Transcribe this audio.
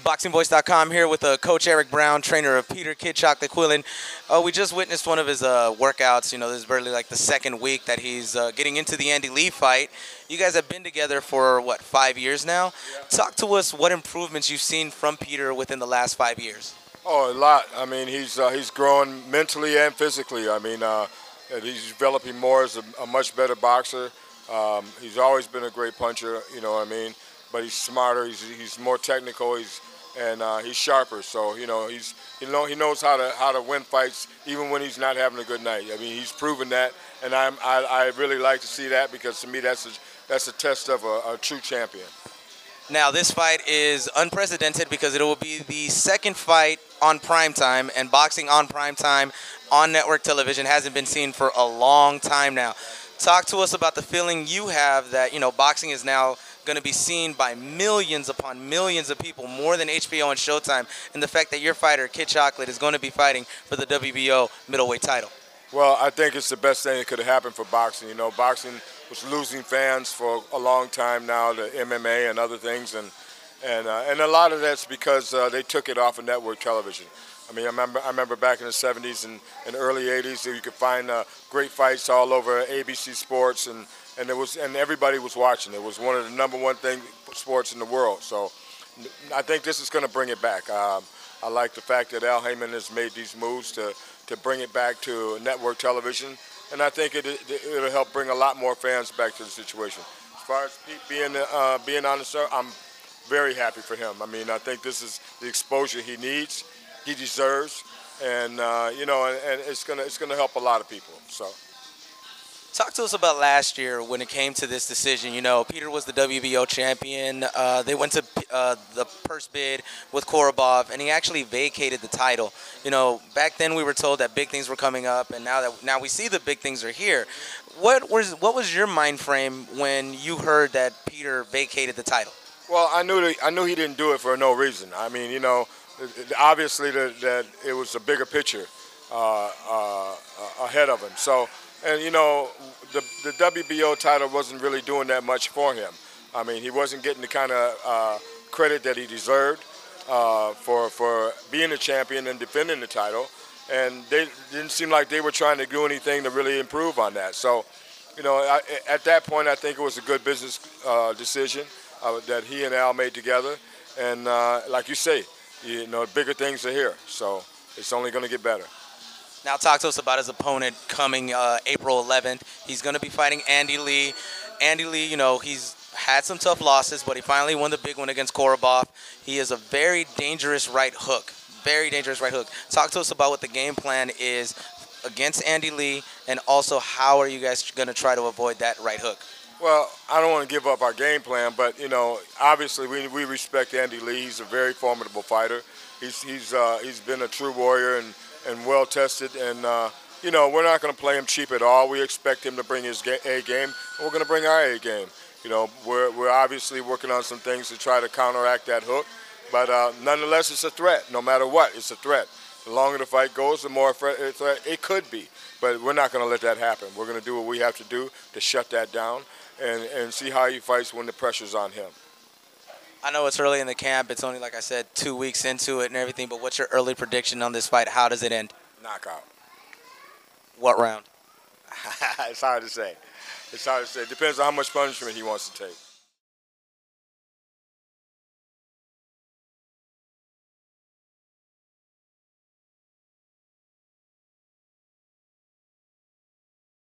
ThaBoxingvoice.com here with Coach Eric Brown, trainer of Peter Quillin. We just witnessed one of his workouts. You know, this is barely like the second week that he's getting into the Andy Lee fight. You guys have been together for, what, 5 years now? Yeah. Talk to us what improvements you've seen from Peter within the last 5 years. Oh, a lot. I mean, he's growing mentally and physically. I mean, he's developing more as a much better boxer. He's always been a great puncher, you know what I mean? But he's smarter. He's more technical. He's sharper. So he knows how to win fights even when he's not having a good night. I mean, he's proven that, and I really like to see that because to me that's a test of a true champion. Now, this fight is unprecedented because it will be the second fight on primetime, and boxing on primetime on network television hasn't been seen for a long time now. Talk to us about the feeling you have that, you know, boxing is now going to be seen by millions upon millions of people, more than HBO and Showtime, and the fact that your fighter, Kid Chocolate, is going to be fighting for the WBO middleweight title. Well, I think it's the best thing that could have happened for boxing. You know, boxing was losing fans for a long time now to MMA and other things, and a lot of that's because they took it off of network television. I mean, I remember back in the 70s and early 80s, you could find great fights all over ABC Sports, and everybody was watching. It was one of the #1 sports in the world. So I think this is going to bring it back. I like the fact that Al Heyman has made these moves to bring it back to network television, and I think it'll help bring a lot more fans back to the situation. As far as Pete being on the show, I'm very happy for him. I mean, I think this is the exposure he needs, he deserves, and you know, and it's gonna help a lot of people. So. Talk to us about last year when it came to this decision. You know, Peter was the WBO champion. They went to the purse bid with Korobov, and he actually vacated the title. You know, back then we were told that big things were coming up, and now we see the big things are here. What was your mind frame when you heard that Peter vacated the title? Well, I knew he didn't do it for no reason. I mean, you know, obviously that it was a bigger picture ahead of him. So. And, you know, the WBO title wasn't really doing that much for him. I mean, he wasn't getting the kind of credit that he deserved for being a champion and defending the title. And they didn't seem like they were trying to do anything to really improve on that. So, you know, at that point, I think it was a good business decision that he and Al made together. And like you say, you know, bigger things are here. So it's only going to get better. Now talk to us about his opponent coming April 11th. He's going to be fighting Andy Lee. Andy Lee, you know, he's had some tough losses, but he finally won the big one against Korobov. He is a very dangerous right hook. Very dangerous right hook. Talk to us about what the game plan is against Andy Lee, and also how are you guys going to try to avoid that right hook? Well, I don't want to give up our game plan, but, you know, obviously we respect Andy Lee. He's a very formidable fighter. He's been a true warrior and well tested, and you know, we're not going to play him cheap at all. We expect him to bring his A game, and we're going to bring our A game. You know, we're obviously working on some things to try to counteract that hook, but nonetheless, it's a threat. No matter what, it's a threat. The longer the fight goes, the more threat it could be, but we're not going to let that happen. We're going to do what we have to do to shut that down and see how he fights when the pressure's on him. I know it's early in the camp. It's only, like I said, 2 weeks into it and everything, but what's your early prediction on this fight? How does it end? Knockout. What round? It's hard to say. It's hard to say. It depends on how much punishment he wants to take.